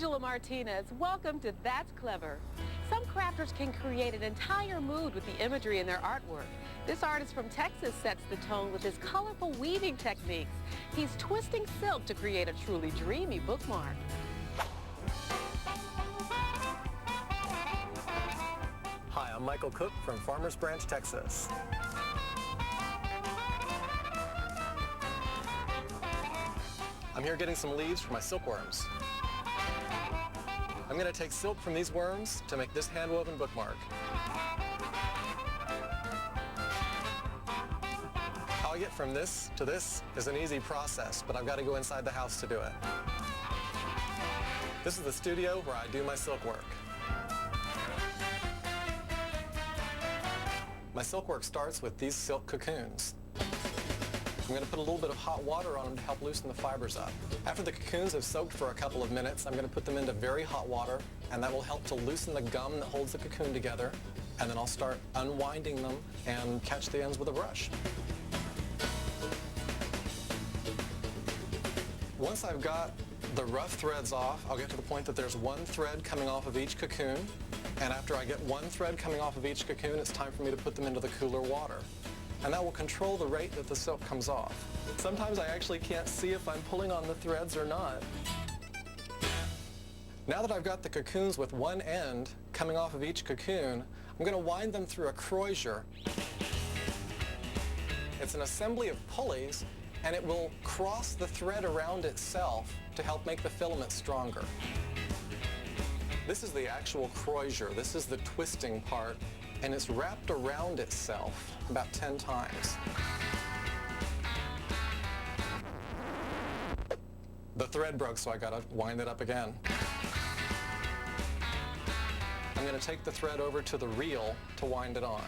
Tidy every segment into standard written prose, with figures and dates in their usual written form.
Angela Martinez. Welcome to That's Clever. Some crafters can create an entire mood with the imagery in their artwork. This artist from Texas sets the tone with his colorful weaving techniques. He's twisting silk to create a truly dreamy bookmark. Hi, I'm Michael Cook from Farmers Branch, Texas. I'm here getting some leaves for my silkworms. I'm going to take silk from these worms to make this hand-woven bookmark. How I get from this to this is an easy process, but I've got to go inside the house to do it. This is the studio where I do my silk work. My silk work starts with these silk cocoons. I'm going to put a little bit of hot water on them to help loosen the fibers up. After the cocoons have soaked for a couple of minutes, I'm going to put them into very hot water, and that will help to loosen the gum that holds the cocoon together, and then I'll start unwinding them and catch the ends with a brush. Once I've got the rough threads off, I'll get to the point that there's one thread coming off of each cocoon, and after I get one thread coming off of each cocoon, it's time for me to put them into the cooler water. And that will control the rate that the silk comes off. Sometimes I actually can't see if I'm pulling on the threads or not. Now that I've got the cocoons with one end coming off of each cocoon, I'm going to wind them through a crozier. It's an assembly of pulleys, and it will cross the thread around itself to help make the filament stronger. This is the actual crozier. This is the twisting part, and it's wrapped around itself about 10 times. The thread broke, so I gotta wind it up again. I'm gonna take the thread over to the reel to wind it on.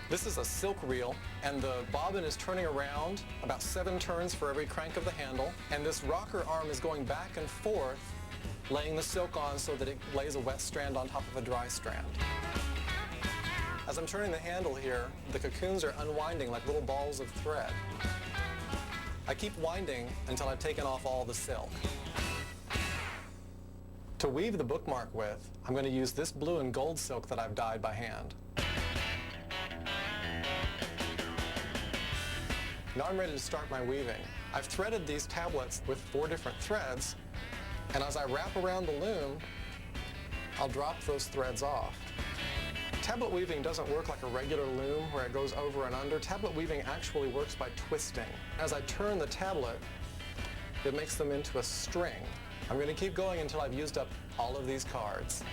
This is a silk reel, and the bobbin is turning around about 7 turns for every crank of the handle, and this rocker arm is going back and forth, laying the silk on so that it lays a wet strand on top of a dry strand. As I'm turning the handle here, the cocoons are unwinding like little balls of thread. I keep winding until I've taken off all the silk. To weave the bookmark with, I'm going to use this blue and gold silk that I've dyed by hand. Now I'm ready to start my weaving. I've threaded these tablets with 4 different threads, and as I wrap around the loom, I'll drop those threads off. Tablet weaving doesn't work like a regular loom where it goes over and under. Tablet weaving actually works by twisting. As I turn the tablet, it makes them into a string. I'm going to keep going until I've used up all of these cards.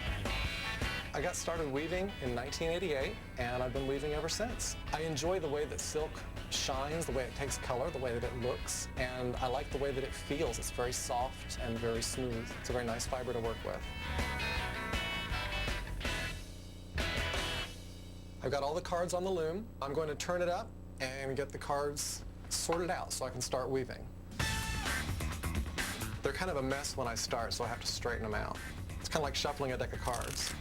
I got started weaving in 1988, and I've been weaving ever since. I enjoy the way that silk shines, the way it takes color, the way that it looks, and I like the way that it feels. It's very soft and very smooth. It's a very nice fiber to work with. I've got all the cards on the loom. I'm going to turn it up and get the cards sorted out so I can start weaving. They're kind of a mess when I start, so I have to straighten them out. It's kind of like shuffling a deck of cards.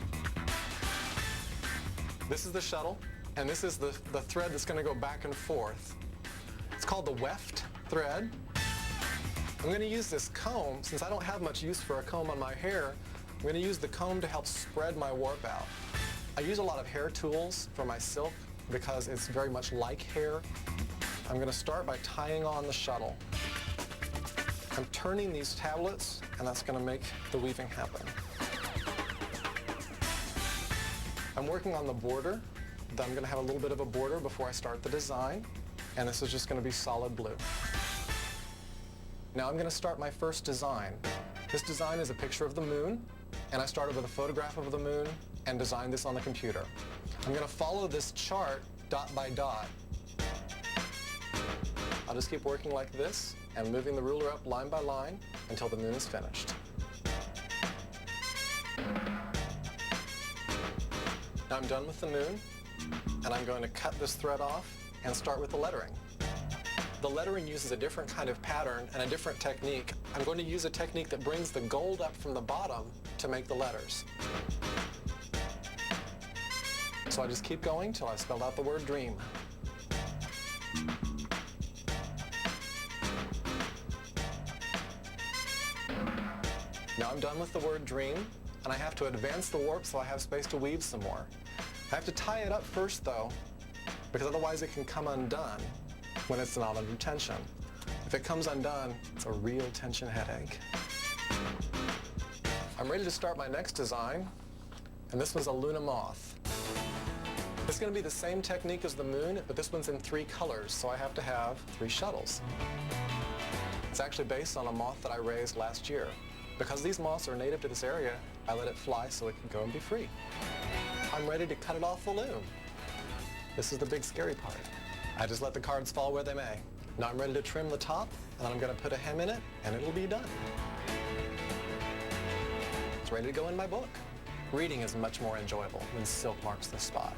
This is the shuttle, and this is the thread that's going to go back and forth. It's called the weft thread. I'm going to use this comb. Since I don't have much use for a comb on my hair, I'm going to use the comb to help spread my warp out. I use a lot of hair tools for my silk because it's very much like hair. I'm going to start by tying on the shuttle. I'm turning these tablets, and that's going to make the weaving happen. I'm working on the border. I'm going to have a little bit of a border before I start the design, and this is just going to be solid blue. Now I'm going to start my first design. This design is a picture of the moon, and I started with a photograph of the moon and designed this on the computer. I'm going to follow this chart dot by dot. I'll just keep working like this and moving the ruler up line by line until the moon is finished. Now I'm done with the moon, and I'm going to cut this thread off and start with the lettering. The lettering uses a different kind of pattern and a different technique. I'm going to use a technique that brings the gold up from the bottom to make the letters. So I just keep going till I've spelled out the word dream. Now Now I'm done with the word dream, and I have to advance the warp so I have space to weave some more. I have to tie it up first though, because otherwise it can come undone when it's not under tension. If it comes undone, it's a real tension headache. I'm ready to start my next design, and this one's a Luna moth. It's going to be the same technique as the moon, but this one's in 3 colors, so I have to have 3 shuttles. It's actually based on a moth that I raised last year. Because these moths are native to this area, I let it fly so it can go and be free. I'm ready to cut it off the loom. This is the big scary part. I just let the cards fall where they may. Now I'm ready to trim the top, and then I'm going to put a hem in it, and it'll be done. It's ready to go in my book. Reading is much more enjoyable when silk marks the spot.